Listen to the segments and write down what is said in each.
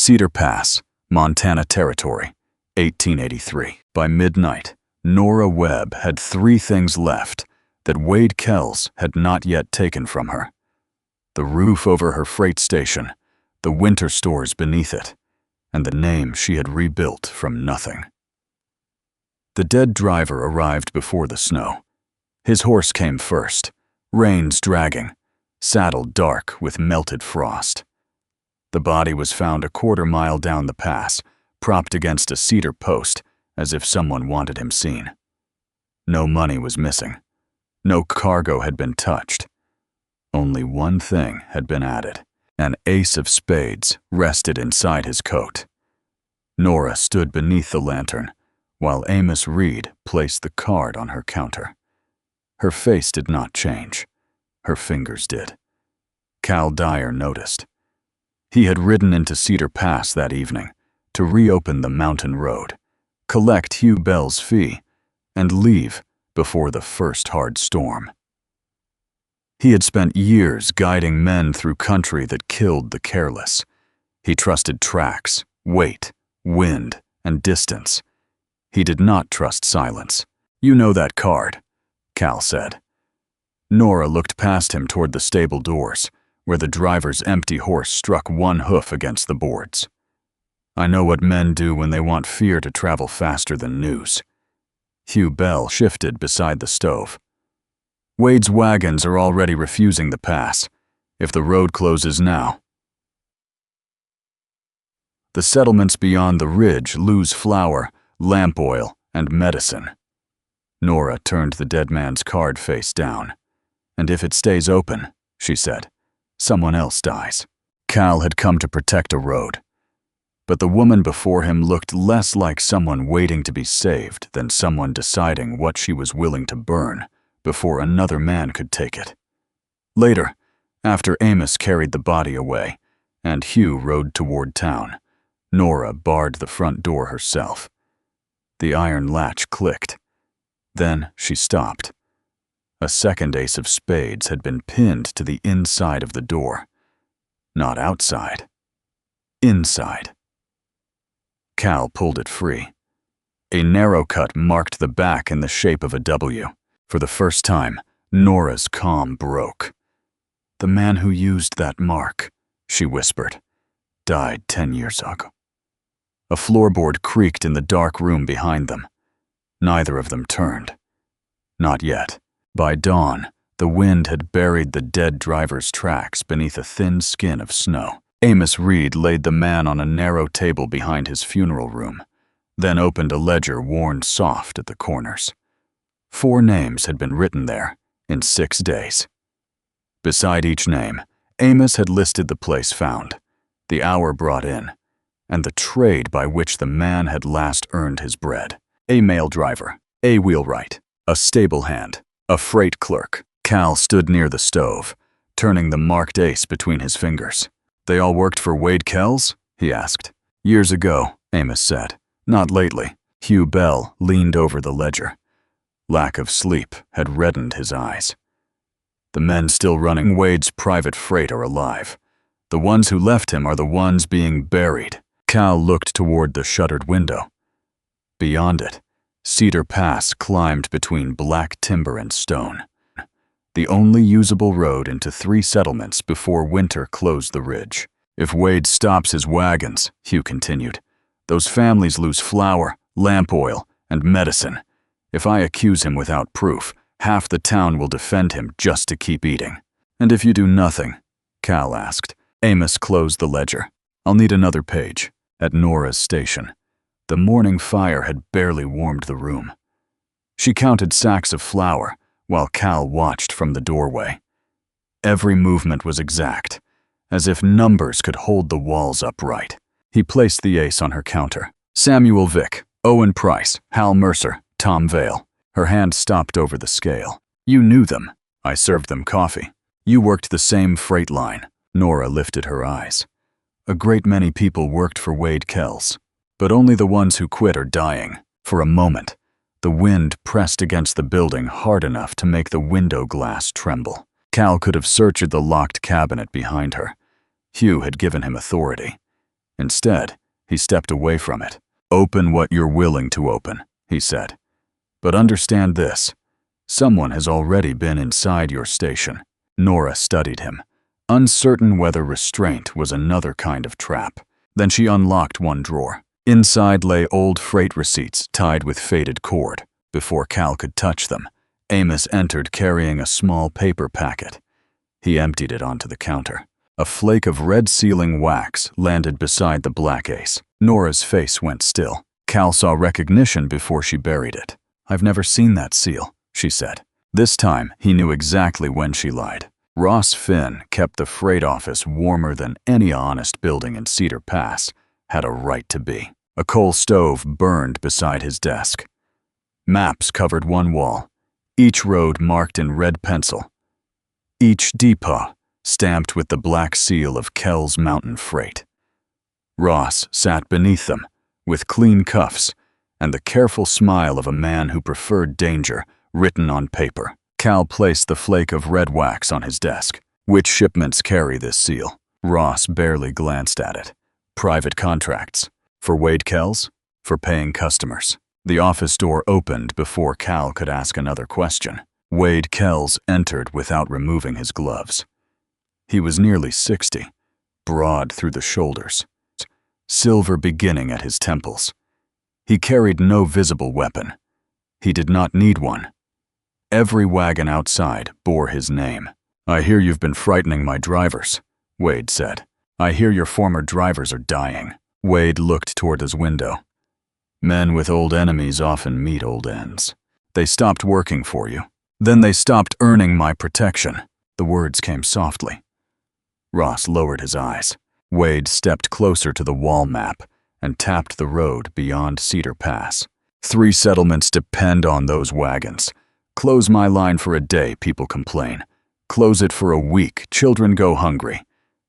Cedar Pass, Montana Territory, 1883. By midnight, Nora Webb had 3 things left that Wade Kells had not yet taken from her: the roof over her freight station, the winter stores beneath it, and the name she had rebuilt from nothing. The dead driver arrived before the snow. His horse came first, reins dragging, saddle dark with melted frost. The body was found a quarter-mile down the pass, propped against a cedar post, as if someone wanted him seen. No money was missing. No cargo had been touched. Only one thing had been added. An ace of spades rested inside his coat. Nora stood beneath the lantern, while Amos Reed placed the card on her counter. Her face did not change. Her fingers did. Cal Dyer noticed. He had ridden into Cedar Pass that evening to reopen the mountain road, collect Hugh Bell's fee, and leave before the first hard storm. He had spent years guiding men through country that killed the careless. He trusted tracks, weight, wind, and distance. He did not trust silence. "You know that card," Cal said. Nora looked past him toward the stable doors, where the driver's empty horse struck one hoof against the boards. "I know what men do when they want fear to travel faster than news." Hugh Bell shifted beside the stove. "Wade's wagons are already refusing the pass. If the road closes now, the settlements beyond the ridge lose flour, lamp oil, and medicine." Nora turned the dead man's card face down. "And if it stays open," she said, "someone else dies." Cal had come to protect a road, but the woman before him looked less like someone waiting to be saved than someone deciding what she was willing to burn before another man could take it. Later, after Amos carried the body away and Hugh rode toward town, Nora barred the front door herself. The iron latch clicked. Then she stopped. A second ace of spades had been pinned to the inside of the door. Not outside. Inside. Cal pulled it free. A narrow cut marked the back in the shape of a W. For the first time, Nora's calm broke. "The man who used that mark," she whispered, "died 10 years ago." A floorboard creaked in the dark room behind them. Neither of them turned. Not yet. By dawn, the wind had buried the dead driver's tracks beneath a thin skin of snow. Amos Reed laid the man on a narrow table behind his funeral room, then opened a ledger worn soft at the corners. 4 names had been written there in 6 days. Beside each name, Amos had listed the place found, the hour brought in, and the trade by which the man had last earned his bread. A mail driver, a wheelwright, a stable hand, a freight clerk. Cal stood near the stove, turning the marked ace between his fingers. "They all worked for Wade Kells?" he asked. "Years ago," Amos said. "Not lately." Hugh Bell leaned over the ledger. Lack of sleep had reddened his eyes. "The men still running Wade's private freight are alive. The ones who left him are the ones being buried." Cal looked toward the shuttered window. Beyond it, Cedar Pass climbed between black timber and stone, the only usable road into 3 settlements before winter closed the ridge. "If Wade stops his wagons," Hugh continued, "those families lose flour, lamp oil, and medicine. If I accuse him without proof, half the town will defend him just to keep eating." "And if you do nothing?" Cal asked. Amos closed the ledger. "I'll need another page." At Nora's station, the morning fire had barely warmed the room. She counted sacks of flour while Cal watched from the doorway. Every movement was exact, as if numbers could hold the walls upright. He placed the ace on her counter. "Samuel Vick, Owen Price, Hal Mercer, Tom Vale." Her hand stopped over the scale. "You knew them. I served them coffee. You worked the same freight line." Nora lifted her eyes. "A great many people worked for Wade Kells, but only the ones who quit are dying." For a moment, the wind pressed against the building hard enough to make the window glass tremble. Cal could have searched the locked cabinet behind her. Hugh had given him authority. Instead, he stepped away from it. "Open what you're willing to open," he said. "But understand this. Someone has already been inside your station." Nora studied him, uncertain whether restraint was another kind of trap. Then she unlocked one drawer. Inside lay old freight receipts tied with faded cord. Before Cal could touch them, Amos entered carrying a small paper packet. He emptied it onto the counter. A flake of red sealing wax landed beside the black ace. Nora's face went still. Cal saw recognition before she buried it. "I've never seen that seal," she said. This time, he knew exactly when she lied. Ross Finn kept the freight office warmer than any honest building in Cedar Pass had a right to be. A coal stove burned beside his desk. Maps covered one wall, each road marked in red pencil. Each depot stamped with the black seal of Kel's Mountain Freight. Ross sat beneath them, with clean cuffs and the careful smile of a man who preferred danger written on paper. Cal placed the flake of red wax on his desk. "Which shipments carry this seal?" Ross barely glanced at it. "Private contracts. For Wade Kells? For paying customers." The office door opened before Cal could ask another question. Wade Kells entered without removing his gloves. He was nearly 60, broad through the shoulders, silver beginning at his temples. He carried no visible weapon. He did not need one. Every wagon outside bore his name. "I hear you've been frightening my drivers," Wade said. "I hear your former drivers are dying." Wade looked toward his window. "Men with old enemies often meet old ends. They stopped working for you. Then they stopped earning my protection." The words came softly. Ross lowered his eyes. Wade stepped closer to the wall map and tapped the road beyond Cedar Pass. "3 settlements depend on those wagons. Close my line for a day, people complain. Close it for a week, children go hungry.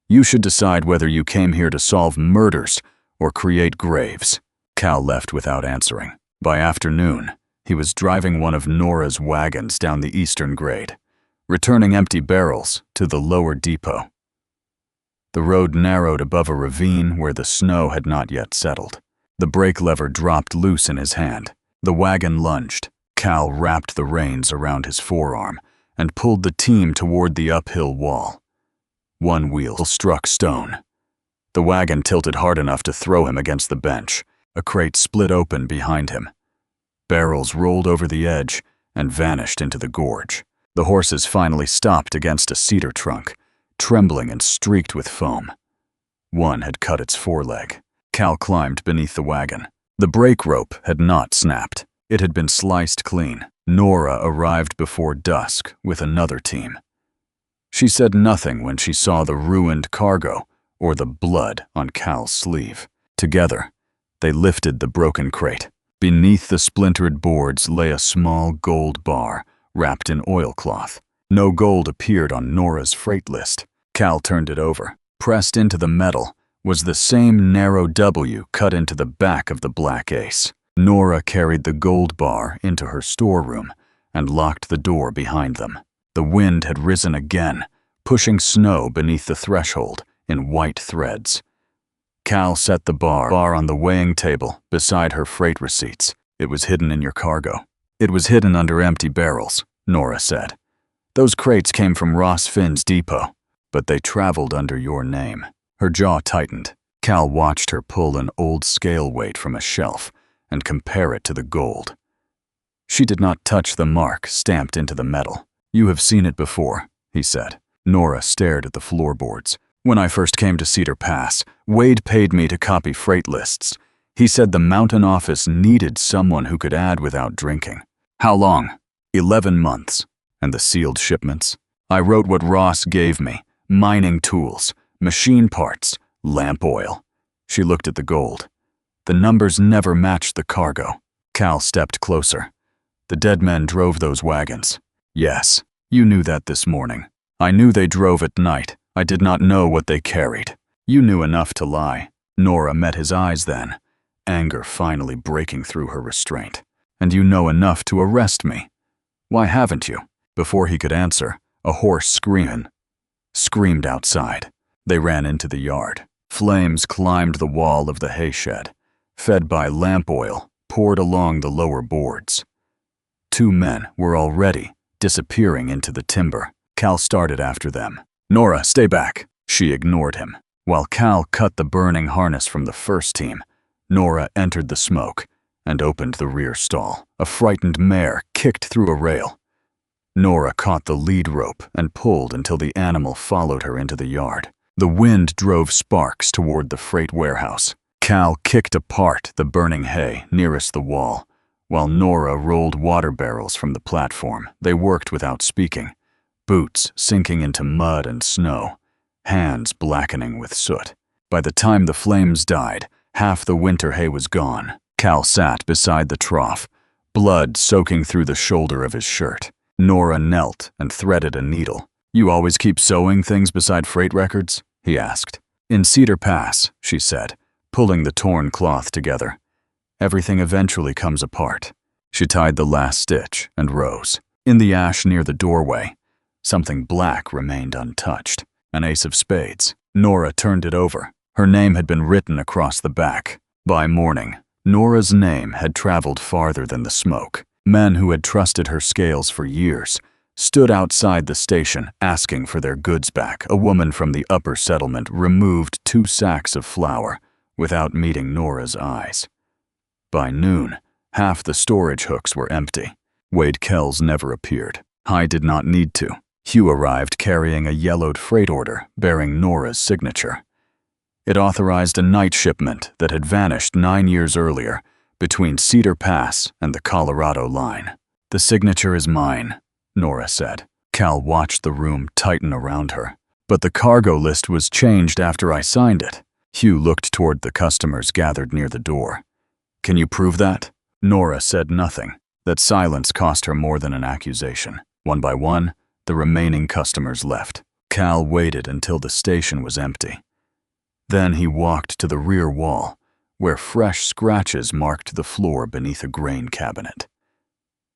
You should decide whether you came here to solve murders or create graves." Cal left without answering. By afternoon, he was driving one of Nora's wagons down the eastern grade, returning empty barrels to the lower depot. The road narrowed above a ravine where the snow had not yet settled. The brake lever dropped loose in his hand. The wagon lunged. Cal wrapped the reins around his forearm and pulled the team toward the uphill wall. One wheel struck stone. The wagon tilted hard enough to throw him against the bench. A crate split open behind him. Barrels rolled over the edge and vanished into the gorge. The horses finally stopped against a cedar trunk, trembling and streaked with foam. One had cut its foreleg. Cal climbed beneath the wagon. The brake rope had not snapped. It had been sliced clean. Nora arrived before dusk with another team. She said nothing when she saw the ruined cargo or the blood on Cal's sleeve. Together, they lifted the broken crate. Beneath the splintered boards lay a small gold bar wrapped in oilcloth. No gold appeared on Nora's freight list. Cal turned it over. Pressed into the metal was the same narrow W cut into the back of the black ace. Nora carried the gold bar into her storeroom and locked the door behind them. The wind had risen again, pushing snow beneath the threshold in white threads. Cal set the bar on the weighing table beside her freight receipts. "It was hidden in your cargo." "It was hidden under empty barrels," Nora said. "Those crates came from Ross Finn's depot, but they traveled under your name." Her jaw tightened. Cal watched her pull an old scale weight from a shelf and compare it to the gold. She did not touch the mark stamped into the metal. "You have seen it before," he said. Nora stared at the floorboards. "When I first came to Cedar Pass, Wade paid me to copy freight lists. He said the mountain office needed someone who could add without drinking." "How long?" 11 months. "And the sealed shipments?" "I wrote what Ross gave me. Mining tools, machine parts, lamp oil." She looked at the gold. "The numbers never matched the cargo." Cal stepped closer. "The dead men drove those wagons." "Yes, you knew that this morning." "I knew they drove at night. I did not know what they carried." "You knew enough to lie." Nora met his eyes then, anger finally breaking through her restraint. "And you know enough to arrest me. Why haven't you?" Before he could answer, a horse screamed outside. They ran into the yard. Flames climbed the wall of the hay shed, fed by lamp oil poured along the lower boards. 2 men were already disappearing into the timber. Cal started after them. "Nora, stay back." She ignored him. While Cal cut the burning harness from the first team, Nora entered the smoke and opened the rear stall. A frightened mare kicked through a rail. Nora caught the lead rope and pulled until the animal followed her into the yard. The wind drove sparks toward the freight warehouse. Cal kicked apart the burning hay nearest the wall, while Nora rolled water barrels from the platform. They worked without speaking, boots sinking into mud and snow, hands blackening with soot. By the time the flames died, half the winter hay was gone. Cal sat beside the trough, blood soaking through the shoulder of his shirt. Nora knelt and threaded a needle. "You always keep sewing things beside freight records?" he asked. "In Cedar Pass," she said, pulling the torn cloth together. "Everything eventually comes apart." She tied the last stitch and rose. In the ash near the doorway, something black remained untouched. An ace of spades. Nora turned it over. Her name had been written across the back. By morning, Nora's name had traveled farther than the smoke. Men who had trusted her scales for years stood outside the station asking for their goods back. A woman from the upper settlement removed 2 sacks of flour without meeting Nora's eyes. By noon, half the storage hooks were empty. Wade Kells never appeared. I did not need to. Hugh arrived carrying a yellowed freight order bearing Nora's signature. It authorized a night shipment that had vanished 9 years earlier between Cedar Pass and the Colorado line. "The signature is mine," Nora said. Cal watched the room tighten around her. "But the cargo list was changed after I signed it." Hugh looked toward the customers gathered near the door. "Can you prove that?" Nora said nothing. That silence cost her more than an accusation. One by one, the remaining customers left. Cal waited until the station was empty. Then he walked to the rear wall, where fresh scratches marked the floor beneath a grain cabinet.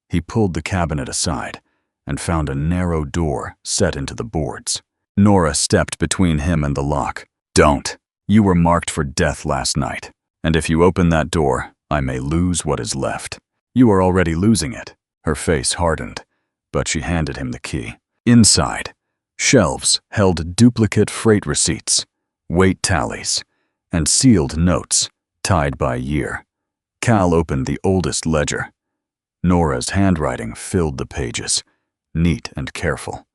He pulled the cabinet aside and found a narrow door set into the boards. Nora stepped between him and the lock. "Don't. You were marked for death last night, and if you open that door, I may lose what is left." "You are already losing it." Her face hardened, but she handed him the key. Inside, shelves held duplicate freight receipts, weight tallies, and sealed notes tied by year. Cal opened the oldest ledger. Nora's handwriting filled the pages, neat and careful.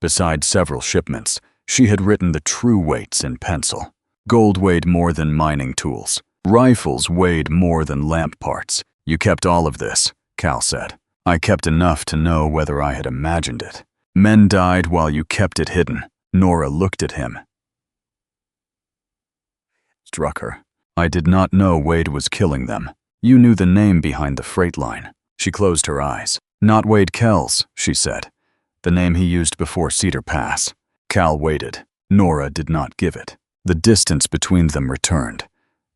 Beside several shipments, she had written the true weights in pencil. Gold weighed more than mining tools. Rifles weighed more than lamp parts. "You kept all of this," Cal said. "I kept enough to know whether I had imagined it." "Men died while you kept it hidden." Nora looked at him. Struck her. "I did not know Wade was killing them. You knew the name behind the freight line." She closed her eyes. "Not Wade Kells," she said. "The name he used before Cedar Pass." Cal waited. Nora did not give it. The distance between them returned,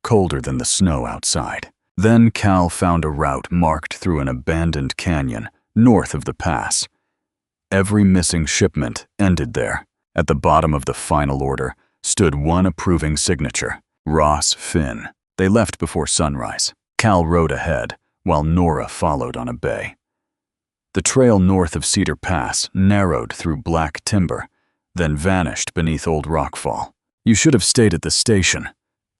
colder than the snow outside. Then Cal found a route marked through an abandoned canyon north of the pass. Every missing shipment ended there. At the bottom of the final order stood one approving signature, Ross Finn. They left before sunrise. Cal rode ahead, while Nora followed on a bay. The trail north of Cedar Pass narrowed through black timber, then vanished beneath old rockfall. "You should have stayed at the station,"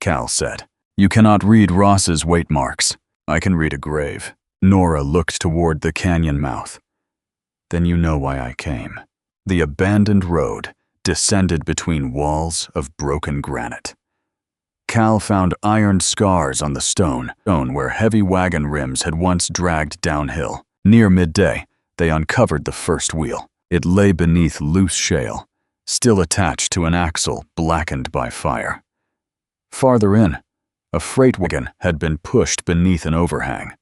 Cal said. "You cannot read Ross's weight marks. I can read a grave." Nora looked toward the canyon mouth. "Then you know why I came." The abandoned road descended between walls of broken granite. Cal found iron scars on the stone where heavy wagon rims had once dragged downhill. Near midday, they uncovered the first wheel. It lay beneath loose shale, still attached to an axle blackened by fire. Farther in, a freight wagon had been pushed beneath an overhang.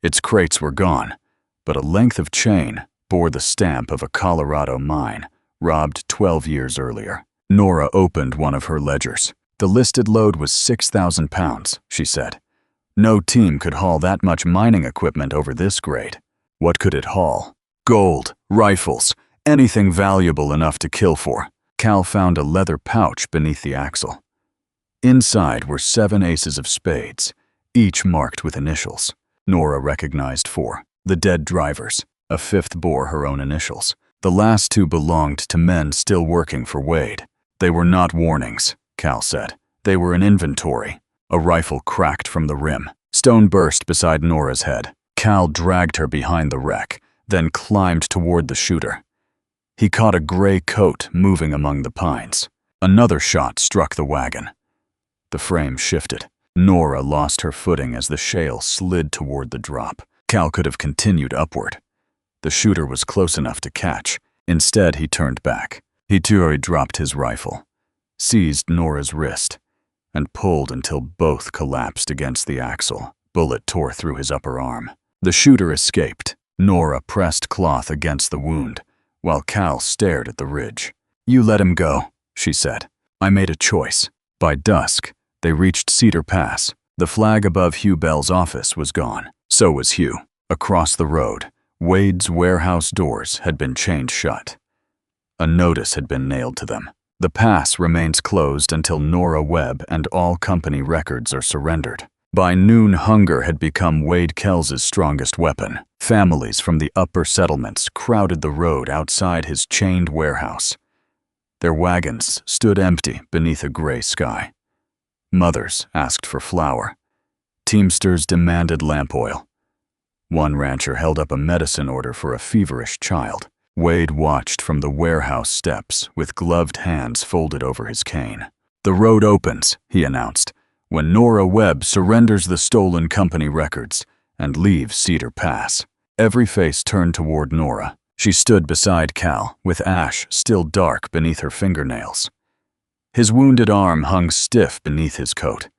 Its crates were gone, but a length of chain bore the stamp of a Colorado mine, robbed 12 years earlier. Nora opened one of her ledgers. "The listed load was 6,000 pounds, she said. "No team could haul that much mining equipment over this grade." What could it haul? Gold, rifles, anything valuable enough to kill for. Cal found a leather pouch beneath the axle. Inside were 7 aces of spades, each marked with initials. Nora recognized 4, the dead drivers. A 5th bore her own initials. The last 2 belonged to men still working for Wade. They were not warnings, Cal said. They were an inventory. A rifle cracked from the rim. Stone burst beside Nora's head. Cal dragged her behind the wreck, then climbed toward the shooter. He caught a gray coat moving among the pines. Another shot struck the wagon. The frame shifted. Nora lost her footing as the shale slid toward the drop. Cal could have continued upward. The shooter was close enough to catch. Instead, he turned back. He dropped his rifle, seized Nora's wrist, and pulled until both collapsed against the axle. Bullet tore through his upper arm. The shooter escaped. Nora pressed cloth against the wound, while Cal stared at the ridge. "You let him go," she said. "I made a choice." By dusk, they reached Cedar Pass. The flag above Hugh Bell's office was gone. So was Hugh. Across the road, Wade's warehouse doors had been chained shut. A notice had been nailed to them. The pass remains closed until Nora Webb and all company records are surrendered. By noon, hunger had become Wade Kells's strongest weapon. Families from the upper settlements crowded the road outside his chained warehouse. Their wagons stood empty beneath a gray sky. Mothers asked for flour. Teamsters demanded lamp oil. One rancher held up a medicine order for a feverish child. Wade watched from the warehouse steps with gloved hands folded over his cane. "The road opens," he announced, "when Nora Webb surrenders the stolen company records and leaves Cedar Pass." Every face turned toward Nora. She stood beside Cal, with ash still dark beneath her fingernails. His wounded arm hung stiff beneath his coat,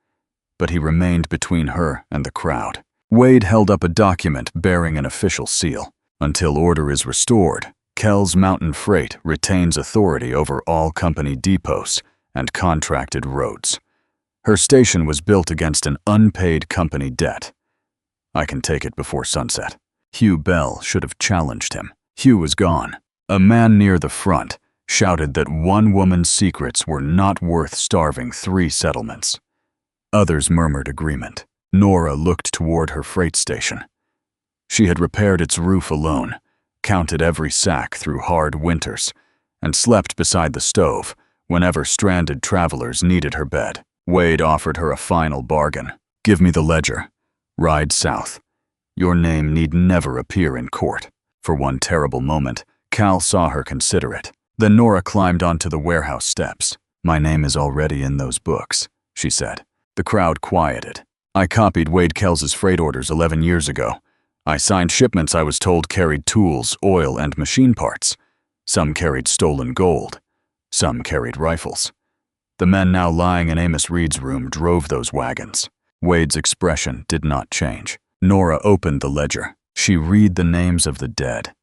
but he remained between her and the crowd. Wade held up a document bearing an official seal. "Until order is restored, Kell's Mountain Freight retains authority over all company depots and contracted roads. Her station was built against an unpaid company debt. I can take it before sunset." Hugh Bell should have challenged him. Hugh was gone. A man near the front shouted that one woman's secrets were not worth starving 3 settlements. Others murmured agreement. Nora looked toward her freight station. She had repaired its roof alone, counted every sack through hard winters, and slept beside the stove whenever stranded travelers needed her bed. Wade offered her a final bargain. "Give me the ledger. Ride south. Your name need never appear in court." For one terrible moment, Cal saw her consider it. Then Nora climbed onto the warehouse steps. "My name is already in those books," she said. The crowd quieted. "I copied Wade Kells's freight orders 11 years ago. I signed shipments I was told carried tools, oil, and machine parts. Some carried stolen gold. Some carried rifles. The men now lying in Amos Reed's room drove those wagons." Wade's expression did not change. Nora opened the ledger. She read the names of the dead.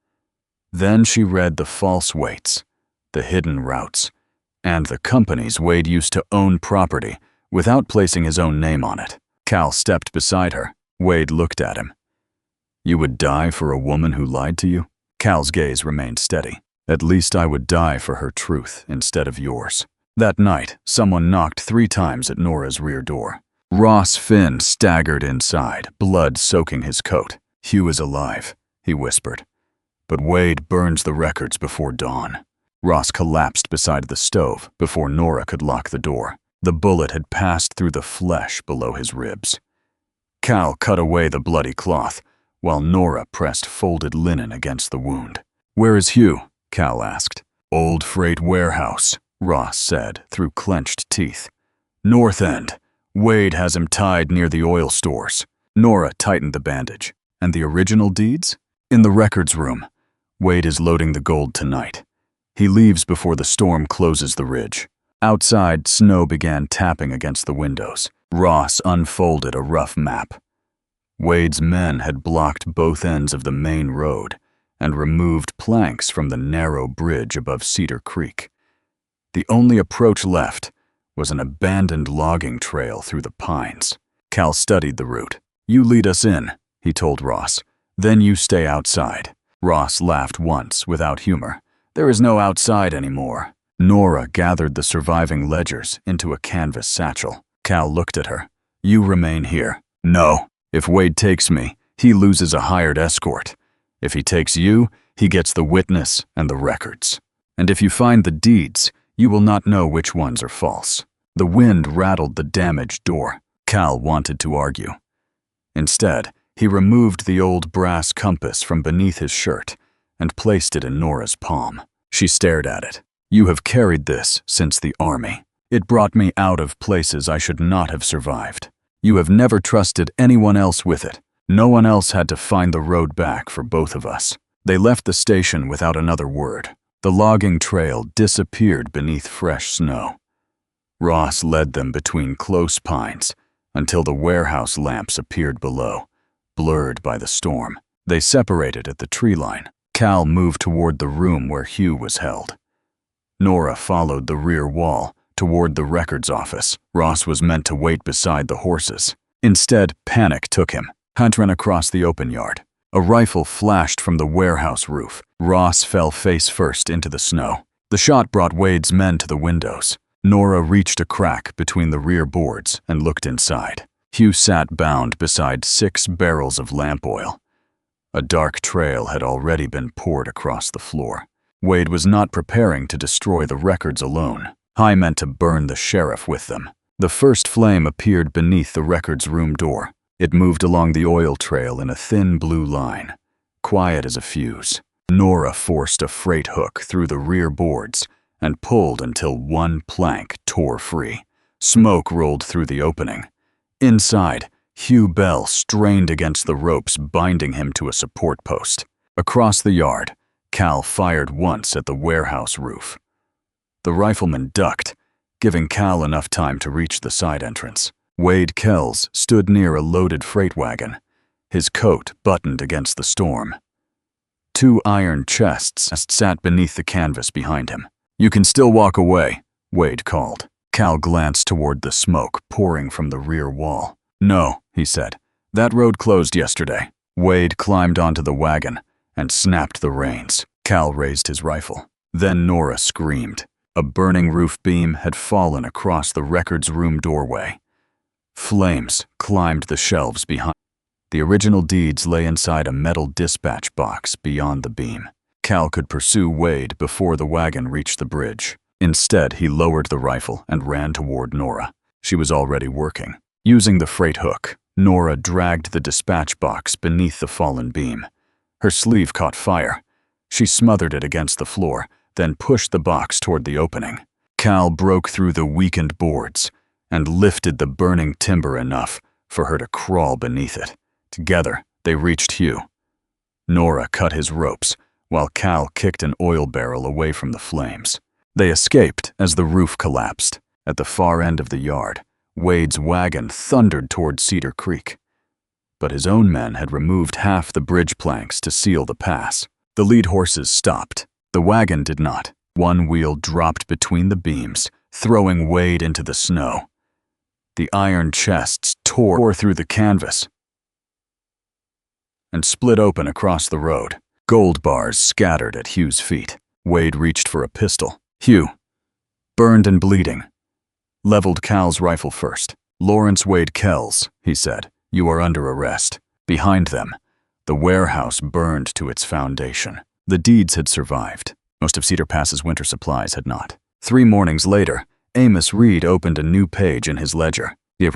Then she read the false weights, the hidden routes, and the companies Wade used to own property without placing his own name on it. Cal stepped beside her. Wade looked at him. "You would die for a woman who lied to you?" Cal's gaze remained steady. "At least I would die for her truth instead of yours." That night, someone knocked 3 times at Nora's rear door. Ross Finn staggered inside, blood soaking his coat. "Hugh is alive," he whispered. "But Wade burns the records before dawn." Ross collapsed beside the stove before Nora could lock the door. The bullet had passed through the flesh below his ribs. Cal cut away the bloody cloth, while Nora pressed folded linen against the wound. "Where is Hugh?" Cal asked. "Old freight warehouse," Ross said through clenched teeth. "North end. Wade has him tied near the oil stores." Nora tightened the bandage. "And the original deeds?" "In the records room. Wade is loading the gold tonight. He leaves before the storm closes the ridge." Outside, snow began tapping against the windows. Ross unfolded a rough map. Wade's men had blocked both ends of the main road and removed planks from the narrow bridge above Cedar Creek. The only approach left was an abandoned logging trail through the pines. Cal studied the route. "You lead us in," he told Ross. "Then you stay outside." Ross laughed once without humor. "There is no outside anymore." Nora gathered the surviving ledgers into a canvas satchel. Cal looked at her. You remain here. No. If Wade takes me, he loses a hired escort. If he takes you, he gets the witness and the records. And if you find the deeds, you will not know which ones are false. The wind rattled the damaged door. Cal wanted to argue. Instead, he removed the old brass compass from beneath his shirt and placed it in Nora's palm. She stared at it. You have carried this since the army. It brought me out of places I should not have survived. You have never trusted anyone else with it. No one else had to find the road back for both of us. They left the station without another word. The logging trail disappeared beneath fresh snow. Ross led them between close pines until the warehouse lamps appeared below, blurred by the storm. They separated at the tree line. Cal moved toward the room where Hugh was held. Nora followed the rear wall toward the records office. Ross was meant to wait beside the horses. Instead, panic took him. Hunt ran across the open yard. A rifle flashed from the warehouse roof. Ross fell face first into the snow. The shot brought Wade's men to the windows. Nora reached a crack between the rear boards and looked inside. Hugh sat bound beside 6 barrels of lamp oil. A dark trail had already been poured across the floor. Wade was not preparing to destroy the records alone. He meant to burn the sheriff with them. The first flame appeared beneath the records room door. It moved along the oil trail in a thin blue line, quiet as a fuse. Nora forced a freight hook through the rear boards and pulled until one plank tore free. Smoke rolled through the opening. Inside, Hugh Bell strained against the ropes binding him to a support post. Across the yard, Cal fired once at the warehouse roof. The rifleman ducked, giving Cal enough time to reach the side entrance. Wade Kells stood near a loaded freight wagon, his coat buttoned against the storm. 2 iron chests sat beneath the canvas behind him. You can still walk away, Wade called. Cal glanced toward the smoke pouring from the rear wall. No, he said. That road closed yesterday. Wade climbed onto the wagon and snapped the reins. Cal raised his rifle. Then Nora screamed. A burning roof beam had fallen across the records room doorway. Flames climbed the shelves behind. The original deeds lay inside a metal dispatch box beyond the beam. Cal could pursue Wade before the wagon reached the bridge. Instead, he lowered the rifle and ran toward Nora. She was already working. Using the freight hook, Nora dragged the dispatch box beneath the fallen beam. Her sleeve caught fire. She smothered it against the floor, then pushed the box toward the opening. Cal broke through the weakened boards and lifted the burning timber enough for her to crawl beneath it. Together, they reached Hugh. Nora cut his ropes, while Cal kicked an oil barrel away from the flames. They escaped as the roof collapsed. At the far end of the yard, Wade's wagon thundered toward Cedar Creek. But his own men had removed half the bridge planks to seal the pass. The lead horses stopped. The wagon did not. One wheel dropped between the beams, throwing Wade into the snow. The iron chests tore through the canvas and split open across the road. Gold bars scattered at Hugh's feet. Wade reached for a pistol. Hugh, burned and bleeding, leveled Cal's rifle first. Lawrence Wade Kells, he said, you are under arrest. Behind them, the warehouse burned to its foundation. The deeds had survived. Most of Cedar Pass's winter supplies had not. 3 mornings later, Amos Reed opened a new page in his ledger. He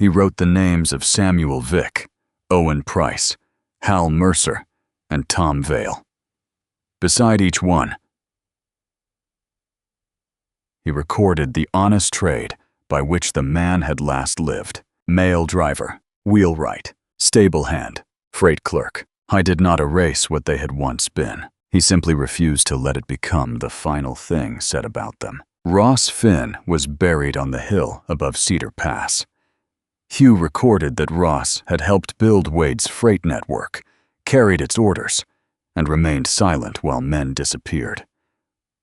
wrote the names of Samuel Vick, Owen Price, Hal Mercer, and Tom Vale. Beside each one, he recorded the honest trade by which the man had last lived. Mail driver, wheelwright, stable hand, freight clerk. I did not erase what they had once been. He simply refused to let it become the final thing said about them. Ross Finn was buried on the hill above Cedar Pass. Hugh recorded that Ross had helped build Wade's freight network, carried its orders, and remained silent while men disappeared.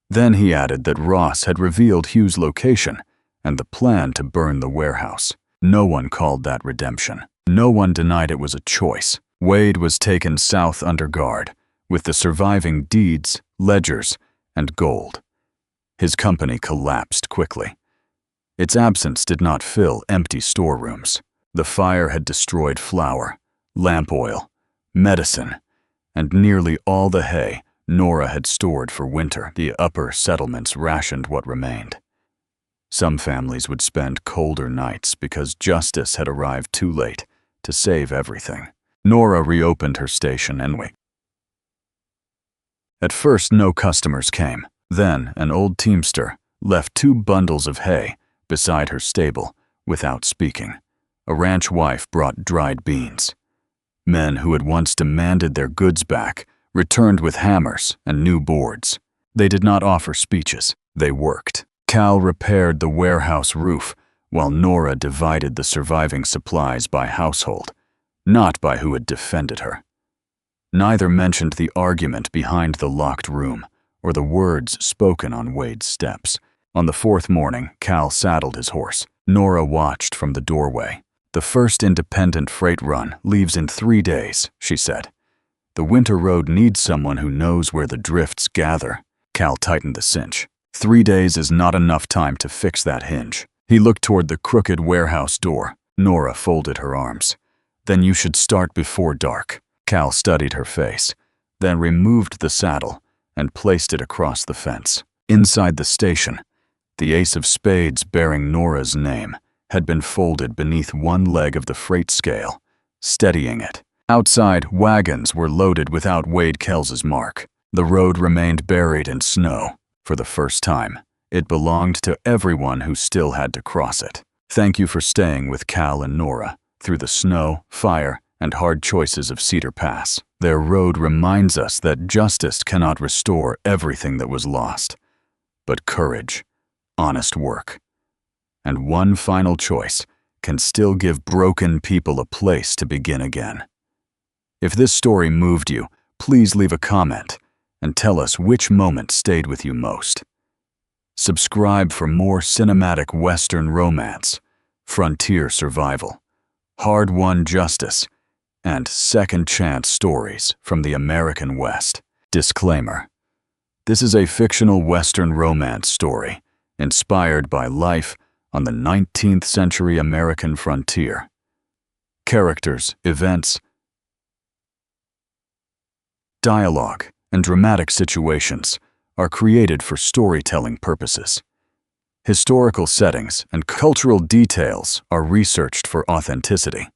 Then he added that Ross had revealed Hugh's location and the plan to burn the warehouse. No one called that redemption. No one denied it was a choice. Wade was taken south under guard, with the surviving deeds, ledgers, and gold. His company collapsed quickly. Its absence did not fill empty storerooms. The fire had destroyed flour, lamp oil, medicine, and nearly all the hay Nora had stored for winter. The upper settlements rationed what remained. Some families would spend colder nights because justice had arrived too late to save everything. Nora reopened her station and waited. At first, no customers came. Then, an old teamster left 2 bundles of hay beside her stable without speaking. A ranch wife brought dried beans. Men who had once demanded their goods back returned with hammers and new boards. They did not offer speeches. They worked. Cal repaired the warehouse roof, while Nora divided the surviving supplies by household, not by who had defended her. Neither mentioned the argument behind the locked room or the words spoken on Wade's steps. On the 4th morning, Cal saddled his horse. Nora watched from the doorway. "The first independent freight run leaves in 3 days," she said. "The winter road needs someone who knows where the drifts gather." Cal tightened the cinch. 3 days is not enough time to fix that hinge. He looked toward the crooked warehouse door. Nora folded her arms. "Then you should start before dark." Cal studied her face, then removed the saddle and placed it across the fence. Inside the station, the ace of spades bearing Nora's name had been folded beneath one leg of the freight scale, steadying it. Outside, wagons were loaded without Wade Kells's mark. The road remained buried in snow. For the first time, it belonged to everyone who still had to cross it. Thank you for staying with Cal and Nora through the snow, fire, and hard choices of Cedar Pass. Their road reminds us that justice cannot restore everything that was lost, but courage, honest work, and one final choice can still give broken people a place to begin again. If this story moved you, please leave a comment and tell us which moment stayed with you most. Subscribe for more cinematic Western romance, frontier survival, hard-won justice, and second-chance stories from the American West. Disclaimer: this is a fictional Western romance story inspired by life on the 19th century American frontier. Characters, events, dialogue, and dramatic situations are created for storytelling purposes. Historical settings and cultural details are researched for authenticity.